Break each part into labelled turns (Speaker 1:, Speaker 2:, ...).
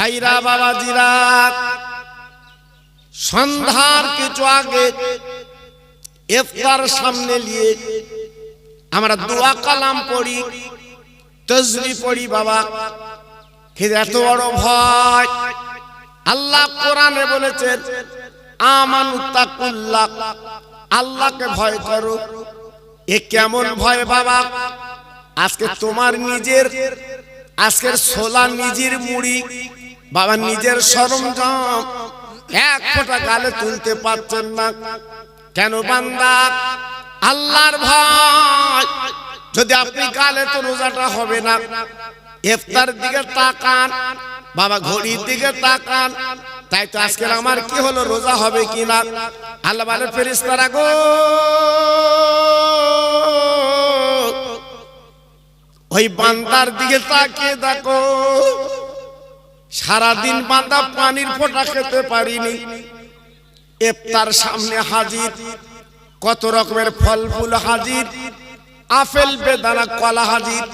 Speaker 1: ভাইরা বাবাজিরা, সন্ধ্যার কিছু আগে ইফতার সামনে নিয়ে আমরা দোয়া কালাম পড়ি, তাসবিহ পড়ি। বাবা কিন্তু এত বড় ভয়! আল্লাহ কোরআনে বলেছেন আমানুত্তাকুল্লাহ, আল্লাহকে ভয় করো। এ কেমন ভয় বাবা? আজকে তোমার নিজের আজকের ছোলা, নিজের মুড়ি, বাবা নিজের সরঞ্জাম এক ফোঁটা গালে তুলতে পারছেন না কেন বান্দা? আল্লাহর ভয়। যদি আপনি গালে, তো রোজাটা হবে না। ইফতার দিকে তাকান বাবা, ঘড়ির দিকে তাকান। তাই তো আজকে আমার কি হলো, রোজা হবে কিনা? আল্লাহ বলে ফেরেশতারা গো, ওই বান্দার দিকে তাকিয়ে দেখো। সারাদিন বান্দা পানির ফোঁটা খেতে পারিনি, ইফতার সামনে হাজির, কত রকমের ফল ফুল হাজির, আপেল বেদানা কলা হাজির,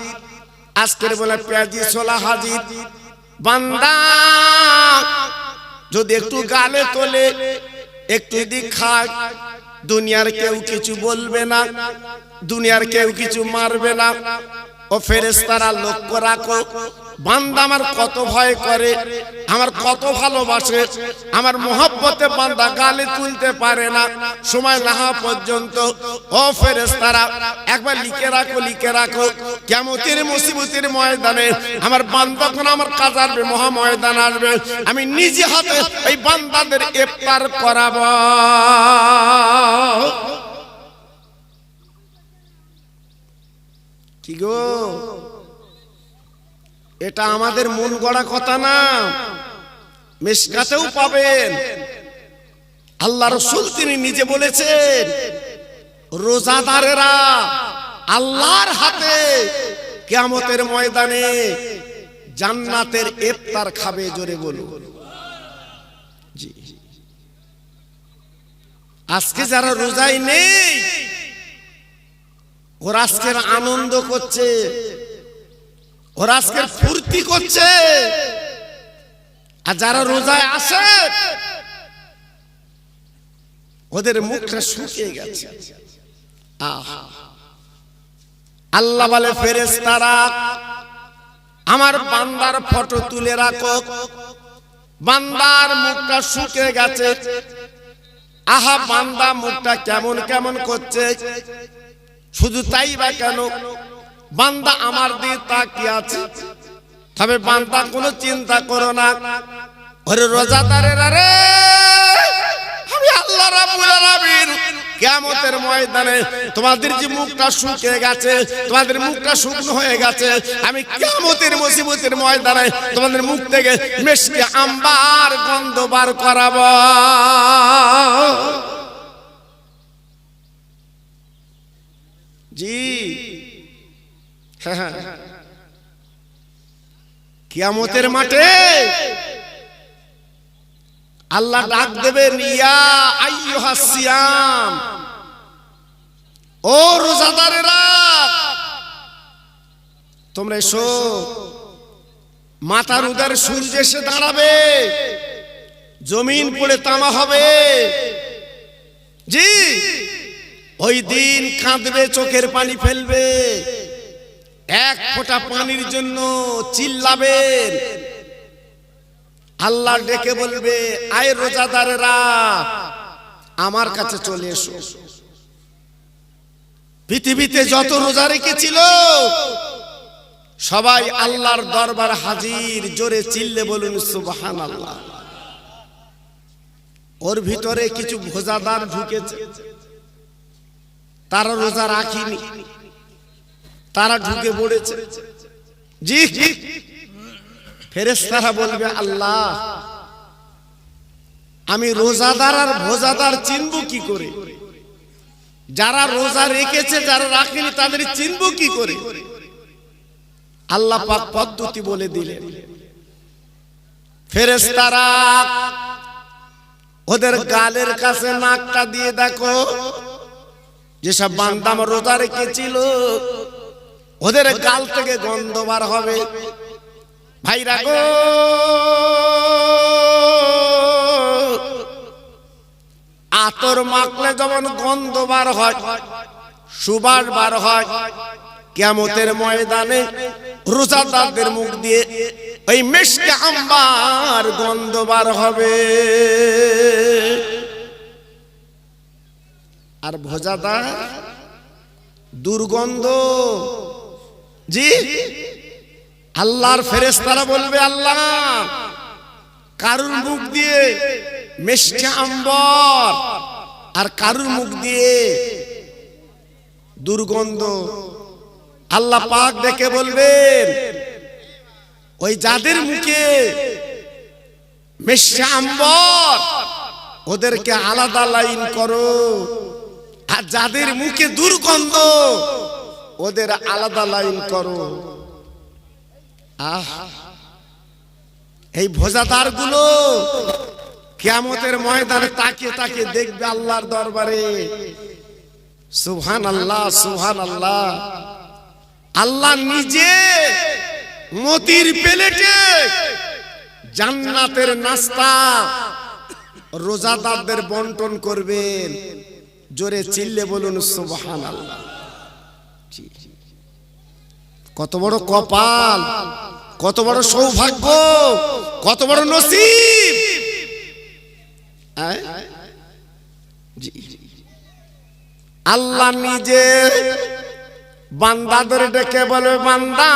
Speaker 1: আজকের বলে পেঁয়াজি ছোলা হাজির। বান্দা যদি একটু গালে তোলে, একটু যদি খায়, দুনিয়ার কেউ কিছু বলবে না, দুনিয়ার কেউ কিছু মারবে না। ও ফেরেশতারা লক্ষ্য রাখো, বান্দা আমার কত ভয় করে, আমার কত ভালোবাসে, আমার মহব্বতে বান্দা গালে তুলতে পারে না সময় না হওয়া পর্যন্ত। ও ফেরেশতারা একবার লিখে রাখো, লিখে রাখো, কিয়ামতের মুসিবতের ময়দানে আমার বান্দা যখন আমার কাজ আসবে, মহা ময়দান আসবে, আমি নিজে হাতে এই বান্দাদের ইফতার করাবো। কি গো, এটা আমাদের মন গড়া কথা না, মিশকাতেও পাবেন। আল্লাহ রাসূল তিনি নিজে বলেছেন, রোজাদারেরা আল্লাহর হাতে কিয়ামতের ময়দানে জান্নাতের ইফতার খাবে। জোরে বলুন জি। আজকে যারা রোজায় নেই, ওরা আজকের আনন্দ করছে, ওরা আজকের ফুর্তি করছে। আর যারা রোজায় আসে, ওদের মুখটা শুকিয়ে গেছে। আল্লাহ বলে ফেরেশতারা আমার বান্দার ফটো তুলে রাখো, বান্দার মুখটা শুকিয়ে গেছে। আহা, বান্দা মুখটা কেমন কেমন করছে। শুধু তাই বা কেন, বান্দা আমার দিকে তাকিয়ে আছে। তবে বান্দা কোনো চিন্তা করো না, ওরে রোজাদারেরা রে, আমি আল্লাহ রাব্বুল আলামিন কিয়ামতের ময়দানে তোমাদের যে মুখটা শুকিয়ে গেছে, তোমাদের মুখটা শুকনো হয়ে গেছে, আমি কিয়ামতের মুসিবতের ময়দানে তোমাদের মুখ থেকে মিশকে আম্বার গন্ধ বার করাবো। জি হ্যাঁ, কিয়ামতের মাঠে আল্লাহ ডাক দেবেন, ইয়া আইয়ুহাস সিয়াম, ও রোজাদারেরা তোমরা এসো। মাথার উদার সূর্য এসে দাঁড়াবে, জমিন পড়ে তামা হবে। জি, ওই দিন কাঁদবে, চোখের পানি ফেলবে, এক ফোঁটা পানির জন্য চিল্লাবেন। আল্লাহ ডেকে বলবে, আয় রোজাদারেরা আমার কাছে চলে এসো। পৃথিবীতে যত রোজা রেখেছিল সবাই আল্লাহর দরবার হাজির। জোরে চিল্লে বলুন সুবহানাল্লাহ। ওর ভিতরে কিছু রোজাদার ঢুকেছে, তারা রোজা রাখিনি, তারা ঢুকে পড়েছে। জি, ফেরেশতারা বলবে, আল্লাহ আমি রোজাদার আর ভোজাদার চিনবো কি করে? যারা রোজা রেখেছে, যারা রাখেনি, তাদের চিনবো কি করে? আল্লাহ পাক পদ্ধতি বলে দিলেন। ফেরেশতারা ওদের গালের কাছে নাকটা দিয়ে দেখো, যেসব বান্দা রোজা রেখেছিল ওদের গাল থেকে গন্ধ বার হবে। ভাইরা গো, আতর মাখলে যেমন গন্ধ বার হয়, সুবাস বার হয়, কিয়ামতের ময়দানে রোজাদারদের মুখ দিয়ে ওই মিশকে আম্বার গন্ধ বার হবে। আর ভোজাদার দুর্গন্ধ। জি, আল্লাহর ফেরেশতারা বলবে, আল্লাহ কারুর মুখ দিয়ে মিষ্টি আম্বর আর কারুর মুখ দিয়ে দুর্গন্ধ। আল্লাহ পাক দেখে বলবেন, ওই যাদের মুখে মিষ্টি আম্বর ওদেরকে আলাদা লাইন করো, আর যাদের মুখে দুর্গন্ধ ওদের আলাদা লাইন করো। এই ভোজাদার গুলো কিয়ামতের ময়দানে তাকিয়ে তাকিয়ে দেখবে আল্লাহর দরবারে। সুবহানাল্লাহ, সুবহানাল্লাহ। আল্লাহ নিজে মতির প্লেটে জান্নাতের নাস্তা রোজাদারদের বন্টন করবেন। জোরে চিল্লে বলুন সুবহানাল্লাহ। কত বড় কপাল, কত বড় সৌভাগ্য, কত বড় নসিব। আল্লাহ নিজে বান্দাদের ডেকে বলে, বান্দা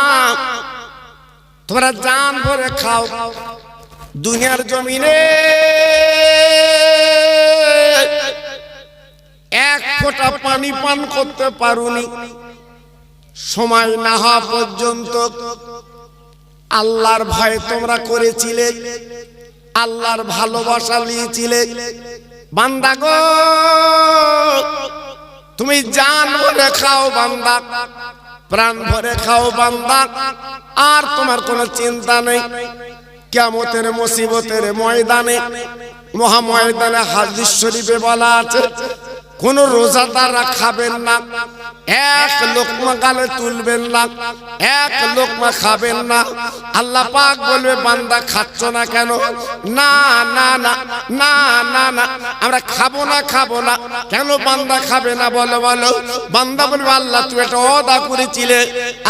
Speaker 1: তোমরা জান ভরে খাও, দুনিয়ার জমিনে এক ফোঁটা পানি পান করতে পারোনি, সময় না হওয়া পর্যন্ত আল্লাহর ভয় তোমরা করেছিলে, আল্লাহর ভালোবাসা নিয়েছিলে। বান্দা গো তুমি জান ভরে খাও বান্দা, প্রাণ ভরে খাও বান্দা, আর তোমার কোনো চিন্তা নেই। কিয়ামতের মুসিবতের ময়দানে, মহাময়দানে হাদিস শরীফে বলা আছে, কোন রোজাদাররা খাবেন না, এক লোকমা গালে তুলবেন না, এক লোকমা খাবেন না। আল্লাহ পাক বলবে, বান্দা খাচ্ছ না কেন? না না না না না না, আমরা খাবো না, খাবো না। কেন বান্দা খাবে না বলো বলো? বান্দা বলবে, আল্লাহ তুই একটা ওয়াদা করেছিলে,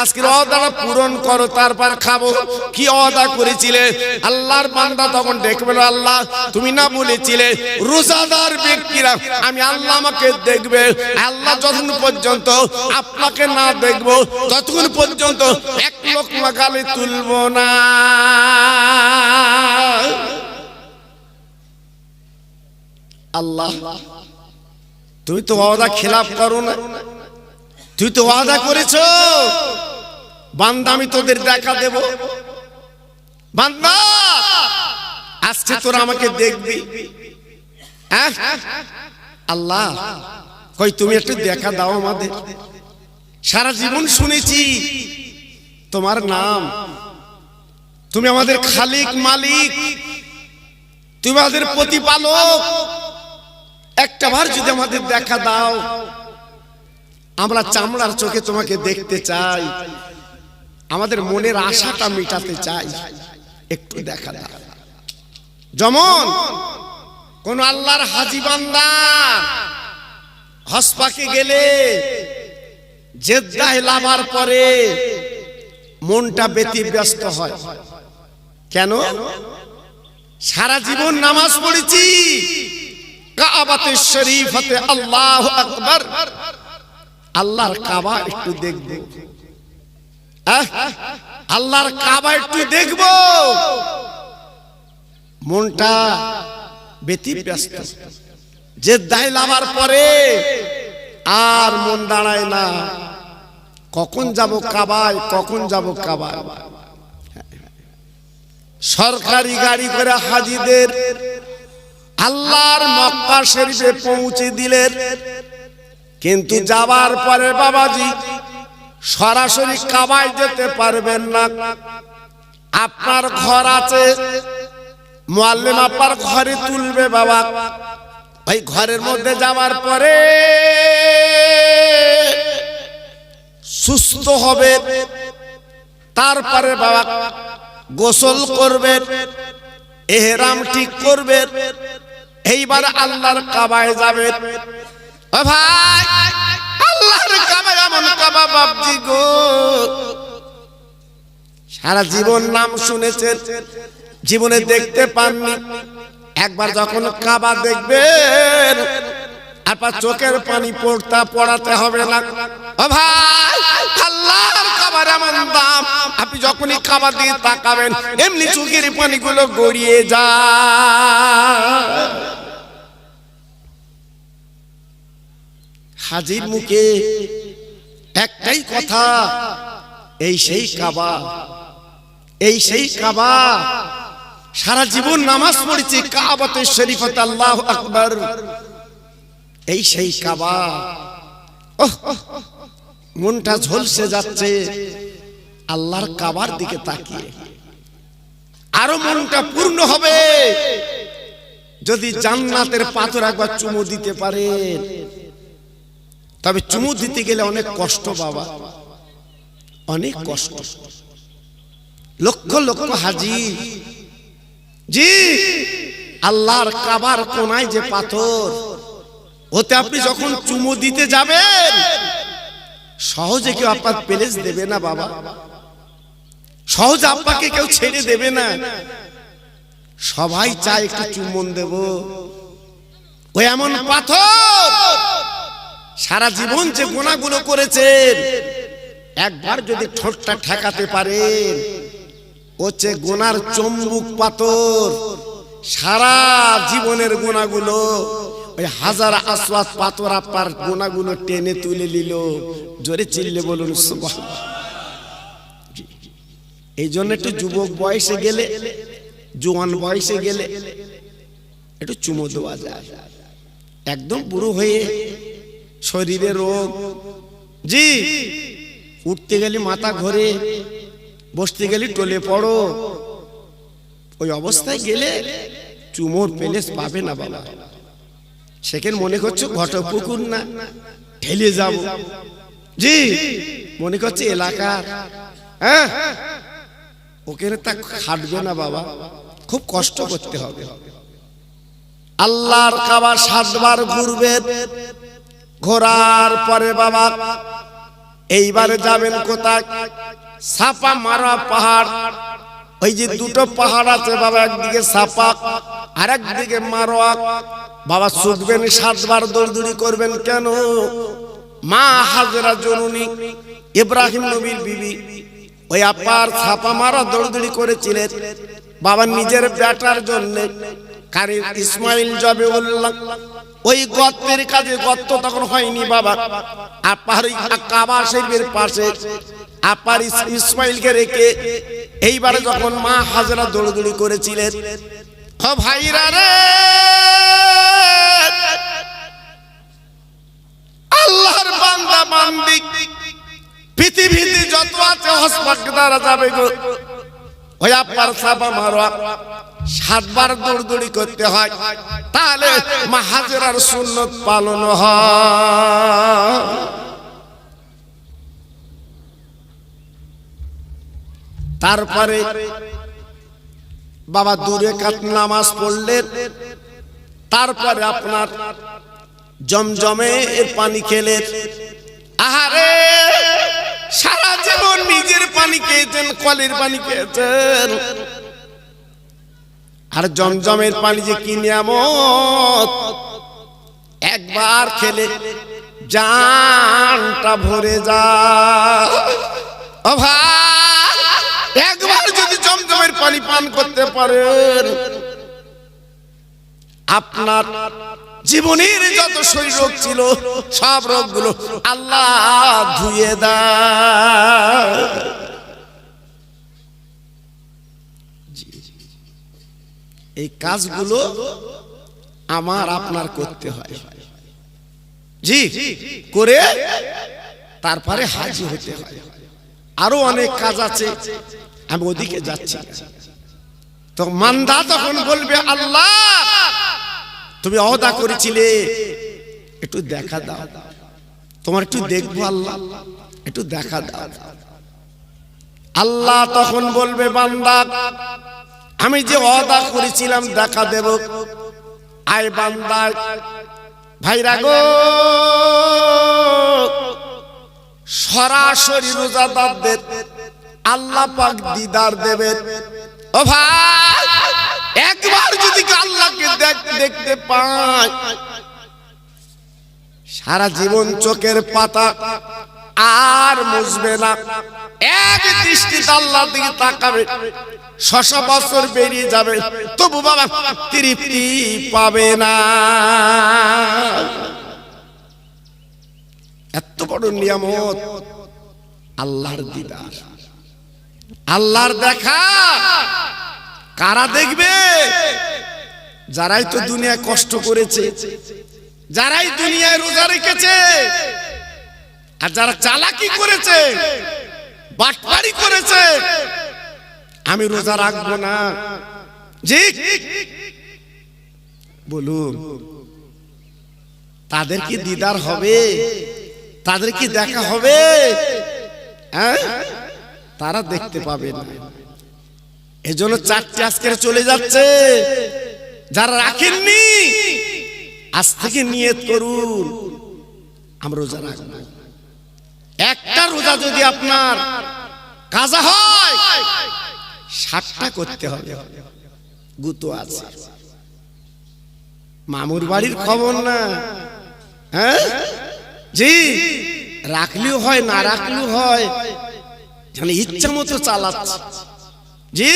Speaker 1: আজকের ওয়াদাটা পূরণ করো, তারপর খাবো। কি ওয়াদা করেছিলে? আল্লাহর বান্দা তখন দেখবে, আল্লাহ তুমি না বলেছিলে রোজাদার ব্যক্তিরা আমি আল্লাহ আমাকে দেখবে। আল্লাহ যতক্ষণ পর্যন্ত আপনাকে না দেখবো ততক্ষণ পর্যন্ত এক লোকমা গালে তুলবো না। আল্লাহ তুই তো ওয়াদা খেলাফ করো না, তুই তো ওয়াদা করেছো বান্দা আমি তোদের দেখা দেব। বান্দা আজকে তোরা আমাকে দেখবি। আল্লাহ কই তুমি একটু দেখা দাও আমাদের। সারা জীবন শুনেছি তোমার নাম, তুমি আমাদের খালিক মালিক, তুমি আমাদের প্রতিপালক। একটা বার যদি আমাদের দেখা দাও, আমরা চামড়ার চোখে তোমাকে দেখতে চাই, আমাদের মনের আশাটা মিটাতে চাই, একটু দেখা দাও। যেমন কোন আল্লাহর হাজী বান্দা হজ পাকে গেলে জেদ্দায় নামার পরে মনটা ব্যতিব্যস্ত হয়। কেন? সারা জীবন নামাজ পড়েছি, কাবাতুশ শরীফাতে আল্লাহু আকবার, আল্লাহর কাবা একটু দেখব, আল্লাহর কাবা একটু দেখব, মনটা ব্যতিব্যস্ত। জেদ্দায় নামার পরে আর মন দাঁড়ায় না, কখন যাব কাবায়, কখন যাব কাবায়। সরকারি গাড়ি করে হাজীদের আল্লাহর মক্কা শরীফে পৌঁছে দিলেন, কিন্তু যাবার পরে বাবাজি সরাসরি কাবায় যেতে পারবেন না। আপনার ঘর আছে, মুআল্লিম আপার ঘরে তুলবে বাবা, ওই ঘরের মধ্যে যাওয়ার পরে সুস্থ হবে, তারপরে বাবা গোসল করবে, ইহরাম ঠিক করবে, এইবার আল্লাহর কাবায় যাবে। ও ভাই, আল্লাহর কাবা এমন কাবা বাপজি গো, সারা জীবন নাম শুনেছেন, জীবনে দেখতে পাননি। একবার যখন কাবা দেখবেন, আপনার চোখের পানি পড়াতে হবে না। ও ভাই, আল্লাহর কাবার এমন দাম, আপনি যখনই কাবা দিয়ে তাকাবেন এমনি চোখের পানিগুলো গড়িয়ে যায়। হাজির মুখে একটাই কথা, এই সেই কাবা, এই সেই কাবা। সারা জীবন নামাজ পড়েছি কাবাতে শরীফতে, আল্লাহু আকবার, এই সেই কাবা। মনটা ঝলসে যাচ্ছে আল্লাহর কাবার দিকে তাকিয়ে। আরো মনটা পূর্ণ হবে যদি জান্নাতের পাথর একবার চুমু দিতে পারেন। তবে চুমু দিতে গেলে অনেক কষ্ট বাবা, অনেক কষ্ট। লক্ষ লক্ষ হাজি, জি, আল্লাহর কাবার কোনায় যে পাথর, ওতে আপনি যখন চুমু দিতে যাবেন সহজে কেউ আপনার প্লেস দেবে না বাবা, সহজে আপনাকে কেউ ছেড়ে দেবে না। সবাই চায় একটু চুম্বন দেব। ওই এমন পাথর, সারা জীবন যে গুনাহগুলো করেছেন একবার যদি ঠোঁটটা ঠেকাতে পারেন, হচ্ছে গুনার চম্বুক পাথর। সারা জীবনের গুনাহগুলো ওই হাজার আসওয়াদ পাথর আপনার গুনাহগুলো টেনে তুলে নিল। জোরে চিল্লে বলুন সুবহানাল্লাহ। এই জন্য একটু যুবক বয়সে গেলে, জোয়ান বয়সে গেলে একটু চুমো দেওয়া যায়। একদম বুড়ো হয়ে শরীরে রোগ, জি, উঠতে গেলে মাথা ঘোরে, বসতে গেলে টলে পড়ো, ওই অবস্থায় গেলে চুমোর প্লেস পাবে না বাবা। সেখানে মনে করছো ঘটপুকুর না, ঠেলে যাব, জি, মনে করছে এলাকার, হ্যাঁ, ওখানে তা খাটবে না বাবা, খুব কষ্ট করতে হবে। আল্লাহর কাবা 7 বার ঘুরবে, ঘোরার পরে বাবা এইবারে যাবেন কোথায়? সাপা মারা পাহাড়। ওই যে দুটো পাহাড় আছে বাবা, একদিকে সাপা আর একদিকে মারোয়া। বাবা ছুটবেন, 7 বার দৌড়দৌড়ি করবেন। কেন? মা হাজেরা জননী ইব্রাহিম নবীর বিবি ওই আপার ছাপা মারা দৌড়দৌড়ি করেছিলেন বাবা নিজের বেটার জন্য। কারি ইসমাইল জবেউল্লাহ ওই গর্তের কাজে, গর্ত তখন হয়নি বাবা, আপার কাবা শরীফের পাশে আপার ইসমাইলকে রেখে এইবারে যখন মা হাজেরা দৌড়দৌড়ি করেছিলেন, ও ভাইরা রে, আল্লাহর বান্দা বান্দি পৃথিবীতে যত আছে হসপাতালে যাবে গো, ওই আপার ছাপা মারোয়া 7 বার দৌড়দৌড়ি করতে হয়, তাহলে মা হাজেরার সুন্নত পালন হয়। তারপরে বাবা 2 রাকাত নামাজ পড়লেন। তারপরে আপনার জমজমে পানি খেলেন। আহারে, সারা জীবন নিজের পানি খেয়েছেন, কলের পানি খেয়েছেন, আর জমজমের পানি যে কি নিয়ামত, একবার খেলে জানটা ভরে যায়। ও ভাই, একবার যদি জমজমের পানি পান করতে পারেন, আপনার জীবনের যত শরীর রোগ ছিল সব রোগগুলো আল্লাহ ধুয়ে দেয়। এই কাজগুলো আমার আপনার করতে হয়, জি, করে তারপরে হাজি হতে হয়। আরো অনেক কাজ আছে, আমি ওদিকে যাচ্ছি। তো মান্দা তখন বলবে, আল্লাহ তুমি ওয়াদা করেছিলে, একটু দেখা দাও, তোমার একটু দেখবো আল্লাহ, একটু দেখা দাও। আল্লাহ তখন বলবে, বান্দা আমি যে ওয়াদা করেছিলাম দেখা দেব, আয় বান্দা ভাইরা গো, সরাসরি রোজাদারদের আল্লাহ পাক দিদার দেবেন। ও ভাই, একবার যদি আল্লাহকে দেখতে পায়, সারা জীবন চোখের পাতা আর মুছবে না, এক দৃষ্টিতে আল্লাহর দিকে তাকাবে, ৬০০ বছর বেরিয়ে যাবে, তবু বাবা তৃপ্তি পাবে না। এত বড় নিয়ামত আল্লাহর দিদার, আল্লাহর দেখা। কারা দেখবে? যারাই তো দুনিয়ায় কষ্ট করেছে, যারাই দুনিয়ায় রোজা রেখেছে, আর যারা চালাকি করেছে, বাটপারি করেছে, আমি রোজা রাখবো না, জি বলুন, তাদের কি দিদার হবে? তাদের কি দেখা হবে? হ্যাঁ, তারা দেখতে পাবে না। এজন্য 4টে আজকে চলে যাচ্ছে। যারা রাখেননি, আজ থেকে নিয়ত করুন, আমরা রোজা রাখবো। একটা রোজা যদি আপনার কাজা হয়, 7টা করতে হবে। গুতো আছে, মামুর বাড়ির খবর না। হ্যাঁ জি, রাখলেও হয়, না রাখলেও হয়, মানে ইচ্ছা মতো চালাচ্ছে। জি,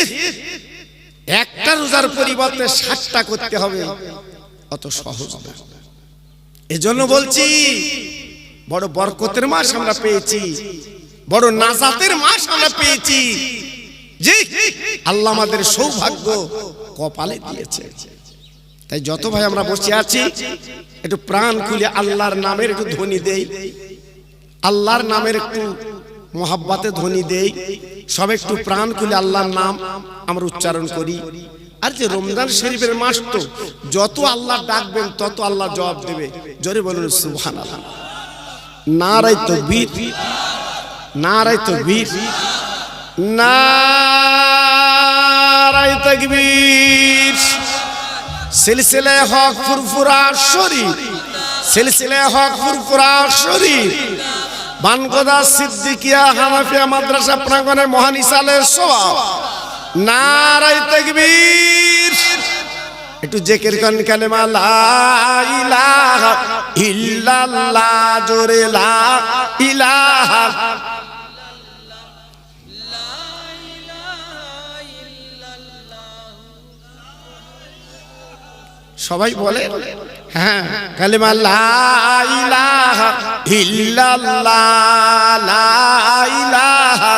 Speaker 1: একটা রোজার পরিবর্তে 7টা করতে হবে, অত সহজ না। এজন্য বলছি, বড় বরকতের মাস আমরা পেয়েছি, বড় নাজাতের মাস আমরা পেয়েছি। জি, আল্লাহ আমাদের সৌভাগ্য কপালে দিয়েছে। তাই যত ভাই আমরা বসে আছি, একটু প্রাণ খুলে আল্লাহর নামের একটু ধ্বনি দেই, আল্লাহর নামের একটু মোহাব্বতে ধ্বনি দেই, সব একটু প্রাণ খুলে আল্লাহর নাম আমরা উচ্চারণ করি। আর যে রমজান শরীফের মাস, তো যত আল্লাহ ডাকবেন তত আল্লাহ জবাব দেবে। জোরে বলুন সুবহানাল্লাহ। নারায়ে তাকবীর, নারায়ে তাকবীর, নারায়ে তাকবীর। সিলসিলা হক ফুরফুরা শরীফ, সিলসিলা হক ফুরফুরা শরীফ, বানগোদা সিদ্দিকিয়া হানাফিয়া মাদ্রাসা প্রাঙ্গণে মহান ইসালের সওয়াব। নারায়ে তাকবীর। একটু জিকির করেন কালেমা লা ইলাহা ইল্লাল্লাহ, জোরে লা ইলাহা। সবাই বলে হ্যাঁ, কালেমা লা ইলাহা ইল্লাল্লাহ, লা ইলাহা।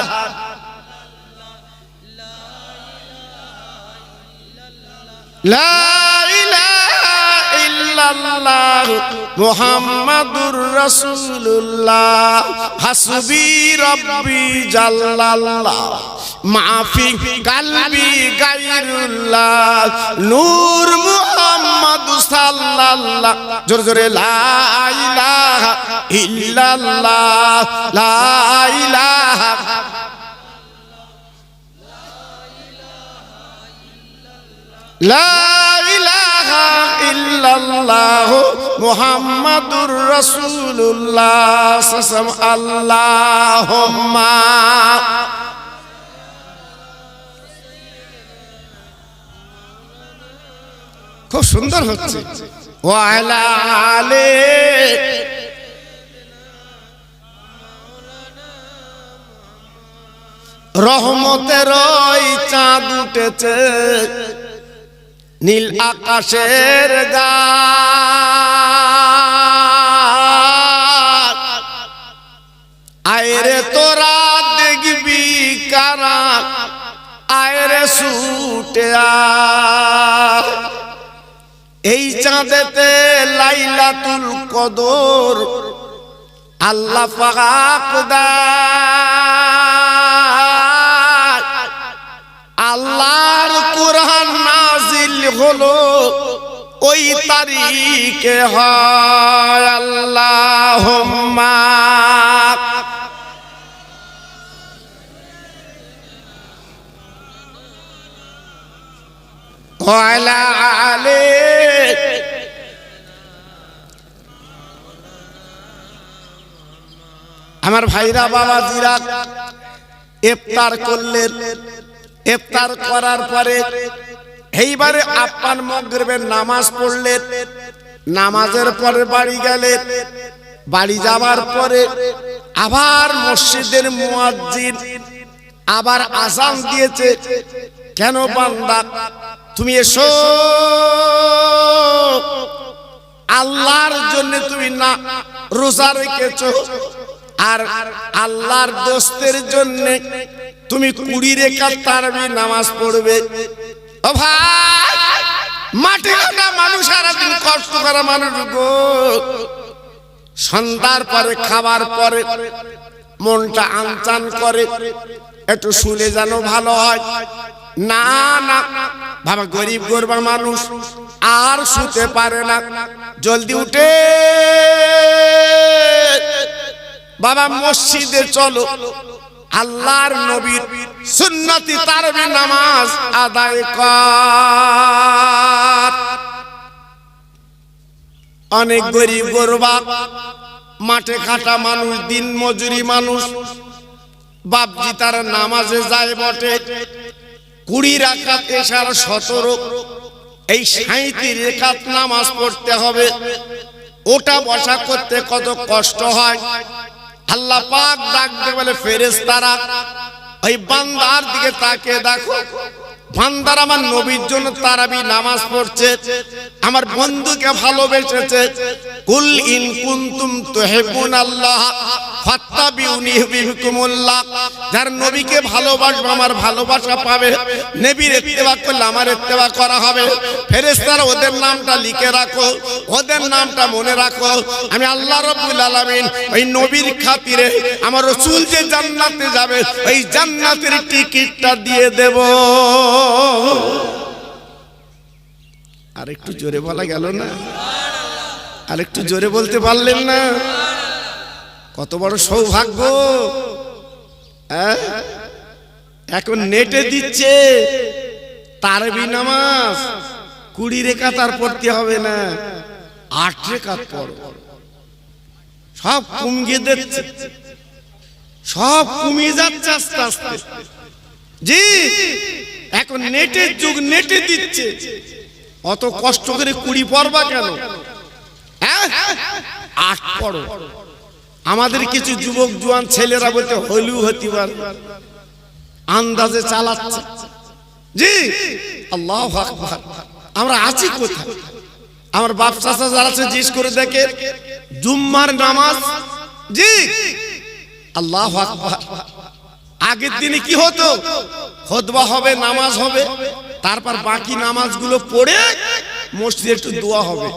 Speaker 1: লা ইলাহা ইল্লাল্লাহ মুহাম্মাদুর রাসূলুল্লাহ, হাসবি রাব্বি জাল্লাল্লাহ, মাফি কালবি গায়রুল্লাহ, নূর মুহাম্মদ সাল্লাল্লাহ। জোরে জোরে লা ইলাহা ইল্লাল্লাহ, লা ইলাহা। লা ইলাহা ইল্লাল্লাহ মুহাম্মাদুর রাসূলুল্লাহ, আল্লাহুম্মা। খুব সুন্দর হচ্ছে। ওয়া আলা আলি রহমতের চাঁদ উঠেছে, নীল আকাশের গান। আয়রে তোরা দেখবি কারা, আয়রে ছুটে আয়। এই চাঁদেতে লাইলাতুল কদর আল্লাহ পাক দেয়। আল্লাহর কোরআন নাজিল হলো ওই তারিখে হয়। আল্লাহুম্মা ওয়া আলা আলি আমার ভাইরা বাবাজিরা ইফতার করলেন। ইফতার করার পরে এইবারে আপ্পান মাগরিবের নামাজ পড়লেন। নামাজের পরে বাড়ি গেলেন। বাড়ি যাওয়ার পরে আবার মসজিদের মুয়াজ্জিন আবার আযান দিয়েছে। কেন বান্দা তুমি এসো, আল্লাহর জন্য তুমি না রোজা রেখেছো, আর আল্লাহর দোস্তের জন্য তুমি 20 রাকাত তারাবি নামাজ পড়বে। ও ভাই, মাঠে ঘাটা মানুষ, সারাদিন কষ্ট করা মানুষ গো, সন্ধ্যার পরে খাবার পরে মনটা আনচান করে, একটু শুলে যেন ভালো হয়। না না বাবা, গরিব গরবা মানুষ আর শুতে পারে না। জলদি উঠে বাবা মসজিদে চলো, আল্লাহর নবীর সুন্নতি তারাবি নামাজ আদায় কর। অনেক গরিব গরবা মাঠে খাটা মানুষ, দিন মজুরি মানুষ, বাপজি তারা নামাজে যায় বটে, 20 রাকাত এশার 17, এই 37 রাকাত নামাজ পড়তে হবে। ওটা বসা করতে কত কষ্ট হয়। আল্লাহ পাক ডাকতে বলে ফেরেশতারা, ওই বান্দার দিকে তাকিয়ে দেখো, বান্দার আমার নবীর জন্য তারাবি নামাজ পড়ছে, আমার বন্ধুকে ভালোবেসেছে। কুল ইন কুনতুম তুহিব্বুনাল্লাহ ফাত্তাবিউনি ইউহিব্বুকুমুল্লাহ। যার নবীকে ভালোবাসবে আমার ভালোবাসা পাবে, নবীর ইত্তেবা করলে আমার ইত্তেবা করা হবে। ফেরেশতারা ওদের নামটা লিখে রাখো, ওদের নামটা মনে রাখো। আমি আল্লাহ রাব্বুল আলামিন ওই নবীর খাতিরে আমার রাসূল যে জান্নাতে যাবে, ওই জান্নাতের টিকিটটা দিয়ে দেব। আর একটু জোরে বলা গেল না? আর একটু জোরে বলতে পারলেন না? কত বড় সৌভাগ্য! এখন নেটে দিচ্ছে তারাবি নামাজ, 20 রাকাত আর পড়তে হবে না, 8 রাকাত পড়ো। সব কমিয়ে দিচ্ছে, সব কমিয়ে যাচ্ছে আস্তে আস্তে। জি, এখন নেটের যুগ, নেটে দিচ্ছে। অত কষ্ট করে 20 পড়বা কেন? 8 পড়ো। আমাদের কিছু যুবক জোয়ান ছেলেরা বলতে হইলেও হতে পারে, আন্দাজে চালাচ্ছে। জি, আল্লাহু আকবার। আমরা আছি কোথায়? আমার বাপ চাচা যারা আছে জিজ্ঞেস করে দেখে, জুম্মার নামাজ, জি আল্লাহু আকবার, আগের দিনে কি হতো? খুতবা হবে, নামাজ হবে, তারপর বাকি নামাজগুলো পড়ে মসজিদে একটু দোয়া হবে,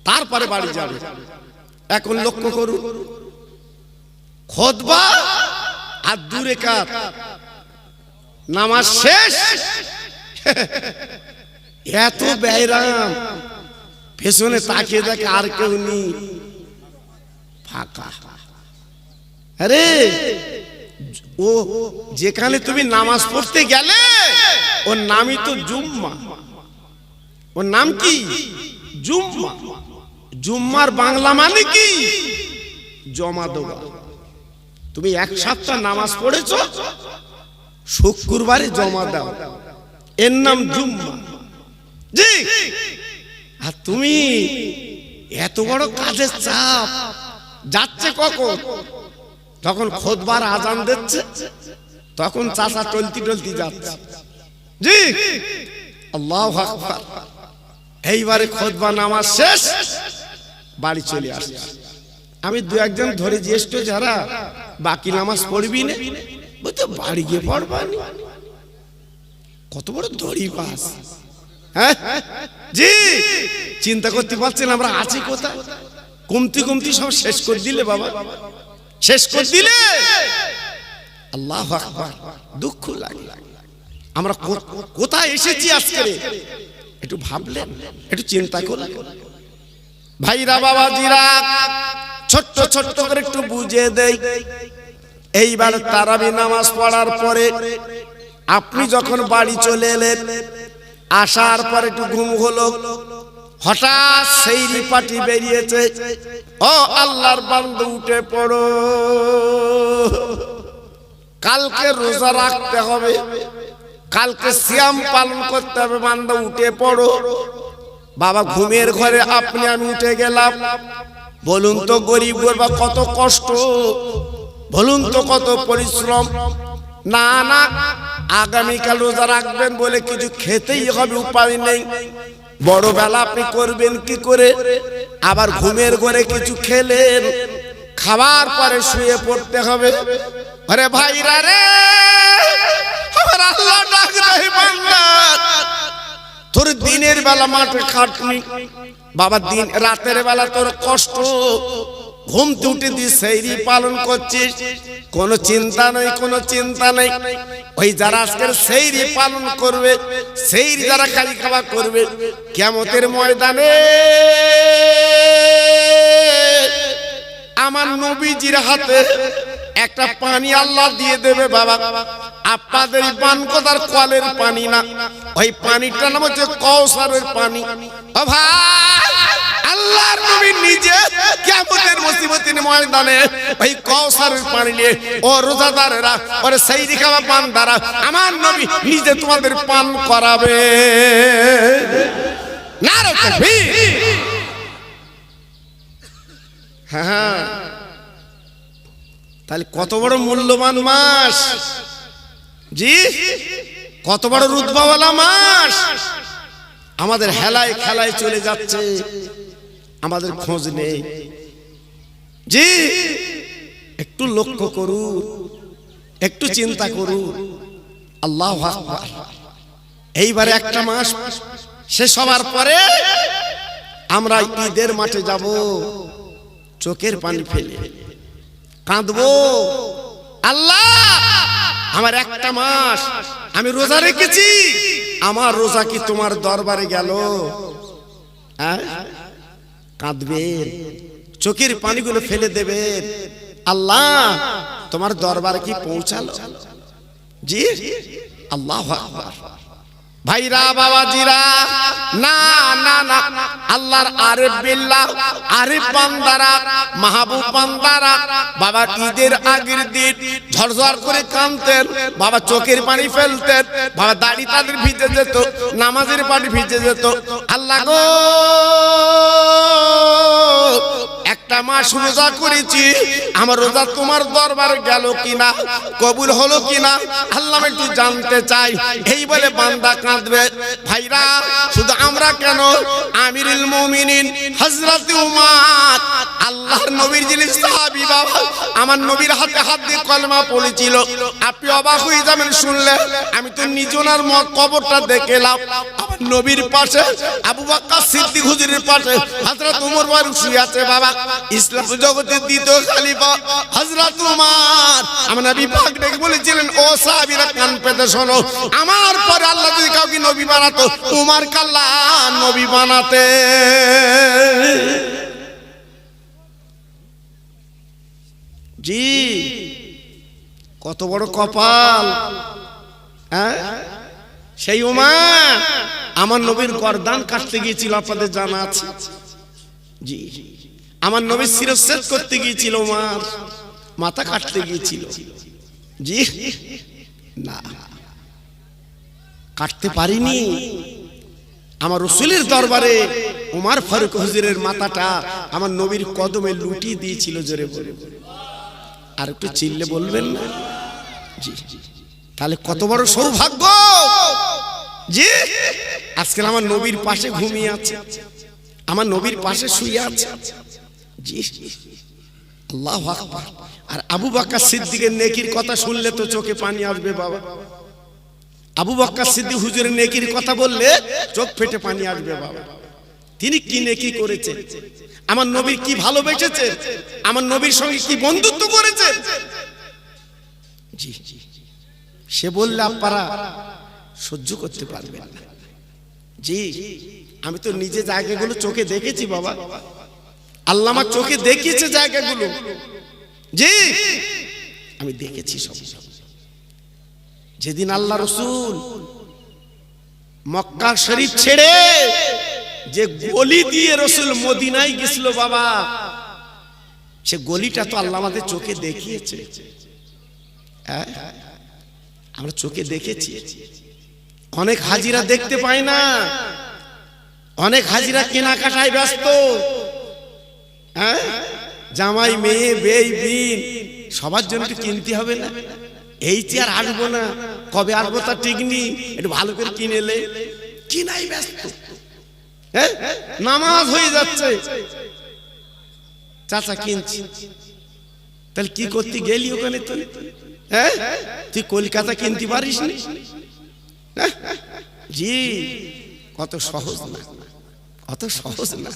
Speaker 1: তারপরে বাড়ি যাবে। এখন লক্ষ্য করুন, খুতবা আর 2 রাকাত নামাজ শেষ, এত বেরাম, পেছনে তাকিয়ে দেখে আর কেউ নেই, ফাঁকা। আরে ও যেখানে তুমি নামাজ পড়তে গেলে ওর নামই তো জুম্মা। ওর নাম কি? জুম্মা। জুম্মার বাংলা মানে কি? জমা দেওয়া। তুমি 1 সপ্তাহ নামাজ পড়েছো, শুক্রবারে জমা দাও, এর নাম জুম্মা। জি, আর তুমি এত বড় কাজের চাপ যাচ্ছে কখন? তখন খুতবার আজান দিচ্ছে, তখন চাচা টলতি টলতি যাচ্ছে। জি, আল্লাহু আকবার। এইবারে খুতবা নামাজ শেষ, বাড়ি চলে আসছে। আমি 2-1 ধরে জ্যেষ্ঠ যারা, বাকি নামাজ পড়বি না, বলতে বাড়ি গিয়ে পড়বানি। কত বড় দড়ি পাস! হ্যাঁ জি, চিন্তা করতে পারছেন আমরা আছি কোথায়? কমতি কমতি সব শেষ করে দিলে বাবা, শেষ করে দিলে। আল্লাহু আকবার। দুঃখ লাগে, আমরা কোথায় এসেছি আজকে? একটু ভাবলেন, একটু চিন্তা করলেন? ভাইরা বাবাজিরা, ছোট্ট ছোট্ট করে একটু বুঝিয়ে দেই। এইবার তারাবি নামাজ পড়ার পরে আপনি যখন বাড়ি চলে এলেন, আসার পর একটু ঘুম হলো, হঠাৎ সেইরি পাটি বেরিয়েছে, ও আল্লাহর বান্দা উঠে পড়ো, কালকে রোজা রাখতে হবে, কালকে সিয়াম পালন করতে হবে, বান্দা উঠে পড়ো। বাবা ঘুমের ঘরে আপনি আমি উঠে গেলাম। বলুন তো গরিব বা কত কষ্ট, বলুন তো কত পরিশ্রম। না না, আগামীকাল রোজা রাখবেন বলে কিছু খেতেই হবে, উপায় নেই। বড় বেলা আপনি করবেন কি করে? আবার ঘুমের ঘরে কিছু খেলেন, খাবার পরে শুয়ে পড়তে হবে। আরে ভাইরা রে, আমার আল্লাহ ডাক দেয়, বান্দা তোর দিনের বেলা মাঠে খাটনি বাবা, দিন রাতের বেলা তোর কষ্ট, ঘুম উঠে দিয়ে সেইরি পালন করছিস, কোনো চিন্তা নেই, কোনো চিন্তা নেই। ওই যারা আজকের সেইরি পালন করবে, সেইরি যারা খালি খাওয়া করবে, কিয়ামতের ময়দানে আমার নবীজির হাতে একটা পানি আল্লাহ দিয়ে দেবে বাবা। আপনাদের পানকোদার কলের পানি না, ওই পানিটার নাম হচ্ছে কওসারের পানি। ও ভাই, আল্লাহর নবী নিজে কিয়ামতের মুসিবতের ময়দানে ওই কওসারের পানি নিয়ে, ও রোজাদারেরা, ওরে সেইরি খাওয়া বান্দারা, আমার নবী নিজে তোমাদের পান করাবে। নারে তাকবীর। হ্যাঁ, তাহলে কত বড় মূল্যবান মাস, জি, কত বড় রুতবাওয়ালা মাস। আমাদের হেলায় খেলায় চলে যাচ্ছে, আমাদের খোঁজ নেই। জি, একটু লক্ষ্য করুন, একটু চিন্তা করুন। আল্লাহু আকবার। এইবারে একটা মাস শেষ হবার পরে আমরা ঈদের মাঠে যাব, চোখের পানি ফেলে কাঁদবো, আল্লাহ আমার একটা মাস আমি রোজা রেখেছি, আমার রোজা কি তোমার দরবারে গেল? কাঁদবেন, চোখের পানিগুলো ফেলে দেবেন, আল্লাহ তোমার দরবারে কি পৌঁছালো? জি, আল্লাহু আকবার। ভাইরা বাবাজিরা, না না না, আল্লাহর আরিফ বিল্লাহ, আরিফ বান্দারা, মাহবুব বান্দারা বাবা ঈদের আগের দিন ঝরঝর করে কাঁদতেন বাবা, চোখের পানি ফেলতেন বাবা, দাড়ি তাদের ভিজে যেত, নামাজের পানি ভিজে যেত। আল্লাহ গো, একটা মাস রোজা করেছি, আমার রোজা তোমার দরবারে গেল কিনা, কবুল হলো কিনা, আল্লাহ একটু জানতে চাই। এই বলে বান্দা কাঁদবে। ভাইরা, শুধু আমরা কেন, আমিরুল মুমিনিন হযরত উমর, আল্লাহর নবীর যিনি সাহাবী বাবা, আমার নবীর হাতে হাত দিয়ে কলমা পড়েছিল। আপনি অবাক হয়ে যাবেন শুনলে, আমি তো নিজে ওনার কবরটা দেখলাম। আমার নবীর পাশে আবু বকর সিদ্দিক হুজুরের পাশে হযরত উমর ফারুক শুয়ে আছে বাবা। ইসলাম জগতের দ্বিতীয় খলিফা হযরত উমর, আমার নবী পাক ডেকে বলেছিলেন, ও সাহাবীরা কান পেতে শোনো, আমার পরে আল্লাহ যদি কাউকে নবী বানাতো, উমর কাল্লা নবী বানাতে। জি, কত বড় কপাল। হ্যাঁ, সেই উমর আমার নবীর গর্দান কাটতে গিয়েছিল, আপনাদের জানা আছে। জি, আমার নবীর শিরচ্ছেদ করতে গিয়েছিল, উমর মাথা কাটতে গিয়েছিল। জি না, কাটতে পারিনি। আমার রাসূলের দরবারে উমর ফারুক হুজুরের মাথাটা আমার নবীর কদমে লুটিয়ে দিয়েছিল। জোরে বলে, আর একটু চিল্লে বলবেন না? জি, তাহলে কত বড় সৌভাগ্য। জি, আজকে আমার নবীর পাশে ঘুমিয়ে আছে, আমার নবীর পাশে শুয়ে আছে। জি, আল্লাহু আকবার। আর আবু বকর সিদ্দিকের নেকির কথা শুনলে তো চোখে পানি আসবে বাবা। আবু বকর সিদ্দিক হুজুরের নেকির কথা বললে চোখ ফেটে পানি আসবে বাবা। তিনি কি নেকি করেছেন, আমার নবীর কি ভালোবেসেছেন, আমার নবীর সঙ্গে কি বন্ধুত্ব করেছেন। জি, সে বললে আপনারা সহ্য করতে পারবেন না। জি, আমি তো নিজে জায়গাগুলো চোখে দেখেছি বাবা, আল্লাহ আমার চোখে দেখিয়েছে জায়গাগুলো। জি, আমি দেখেছি সব। যেদিন আল্লাহ রাসূল মক্কা শরীফ ছেড়ে যে গলি দিয়ে রসুল মদিনায় গেছিল বাবা, সে গলিটা তো আল্লাহ আমাদের চোখে দেখিয়েছে। হ্যাঁ, আমরা চোখে দেখেছি। অনেক হাজিরা দেখতে পায় না, অনেক হাজিরা কেনাকাটায় ব্যস্ত। হ্যাঁ, জামাই মেয়ে বেই বিন সবার জন্য একটু কিনতে হবে না? এই চেয়ার আসবো না, কবে আসবো তা ঠিক নেই, একটু ভালো করে কিনে এলে কিনাই ব্যস্ত। হ্যাঁ, নামাজ হয়ে যাচ্ছে, চাচা কিনছি। তাহলে কি করতে গেলি ওখানে তুই? হ্যাঁ, তুই কলকাতা কিনতে পারিস না? জি, কত সহজ না, কত সহজ না।